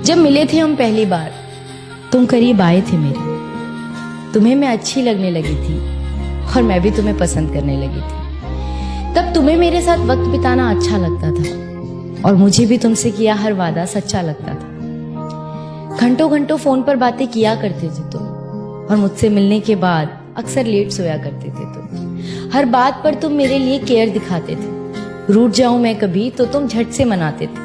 जब मिले थे हम पहली बार, तुम करीब आए थे मेरे। तुम्हें मैं अच्छी लगने लगी थी और मैं भी तुम्हें पसंद करने लगी थी। तब तुम्हें मेरे साथ वक्त बिताना अच्छा लगता था और मुझे भी तुमसे किया हर वादा सच्चा लगता था। घंटों घंटों फोन पर बातें किया करते थे तुम और मुझसे मिलने के बाद अक्सर लेट सोया करते थे तुम। हर बात पर तुम मेरे लिए केयर दिखाते थे। रूठ जाऊं मैं कभी तो तुम झट से मनाते थे।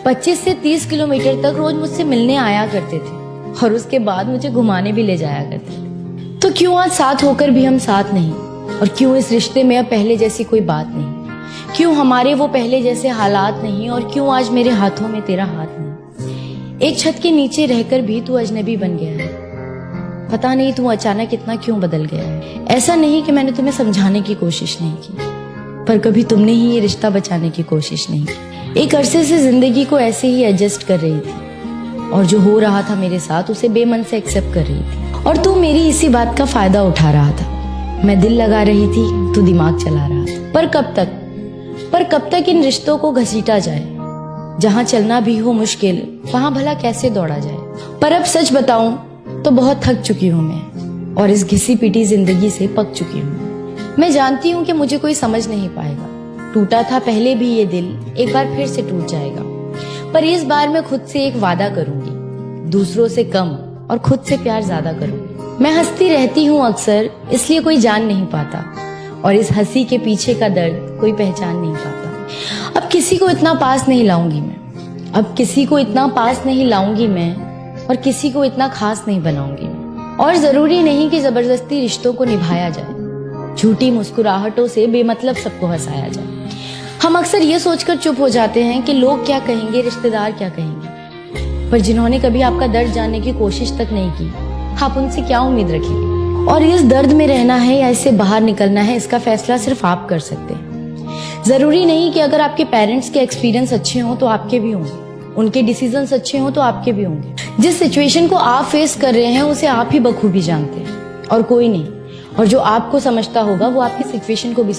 25 से 30 किलोमीटर तक रोज मुझसे मिलने आया करते थे और उसके बाद मुझे घुमाने भी ले जाया करते थे। तो क्यों आज साथ होकर भी हम साथ नहीं, और क्यों इस रिश्ते में अब पहले जैसी कोई बात नहीं? क्यों हमारे वो पहले जैसे हालात नहीं, और क्यों आज मेरे हाथों में तेरा हाथ नहीं? एक छत के नीचे रहकर भी तू अजनबी बन गया है। पता नहीं तू अचानक इतना क्यों बदल गया है। ऐसा नहीं कि मैंने तुम्हें समझाने की कोशिश नहीं की, पर कभी तुमने ही ये रिश्ता बचाने की कोशिश नहीं की। एक अरसे से जिंदगी को ऐसे ही एडजस्ट कर रही थी और जो हो रहा था मेरे साथ उसे बेमन से एक्सेप्ट कर रही थी, और तू मेरी इसी बात का फायदा उठा रहा था। मैं दिल लगा रही थी, तू दिमाग चला रहा था। पर कब तक इन रिश्तों को घसीटा जाए? जहाँ चलना भी हो मुश्किल, वहाँ भला कैसे दौड़ा जाए? पर अब सच बताऊं तो बहुत थक चुकी हूँ मैं, और इस घिसी पिटी जिंदगी से पक चुकी हूँ। मैं जानती हूँ कि मुझे कोई समझ नहीं पाएगा। टूटा था पहले भी ये दिल, एक बार फिर से टूट जाएगा। पर इस बार मैं खुद से एक वादा करूंगी, दूसरों से कम और खुद से प्यार ज्यादा करूंगी। मैं हंसती रहती हूँ अक्सर, इसलिए कोई जान नहीं पाता, और इस हंसी के पीछे का दर्द कोई पहचान नहीं पाता। अब किसी को इतना पास नहीं लाऊंगी मैं, अब किसी को इतना पास नहीं लाऊंगी मैं, और किसी को इतना खास नहीं बनाऊंगी मैं। और जरूरी नहीं कि जबरदस्ती रिश्तों को निभाया जाए, झूठी मुस्कुराहटों से बेमतलब सबको हंसाया जाए। हम अक्सर ये सोचकर चुप हो जाते हैं कि लोग क्या कहेंगे, रिश्तेदार क्या कहेंगे, पर जिन्होंने कभी आपका दर्द जानने की कोशिश तक नहीं की, आप उनसे क्या उम्मीद रखेंगे? और इस दर्द में रहना है या इससे बाहर निकलना है, इसका फैसला सिर्फ आप कर सकते हैं। जरूरी नहीं कि अगर आपके पेरेंट्स के एक्सपीरियंस अच्छे हों तो आपके भी होंगे, उनके डिसीजंस अच्छे हों तो आपके भी होंगे। जिस सिचुएशन को आप फेस कर रहे हैं उसे आप ही बखूबी जानते हैं और कोई नहीं, और जो आपको समझता होगा वो आपकी सिचुएशन को भी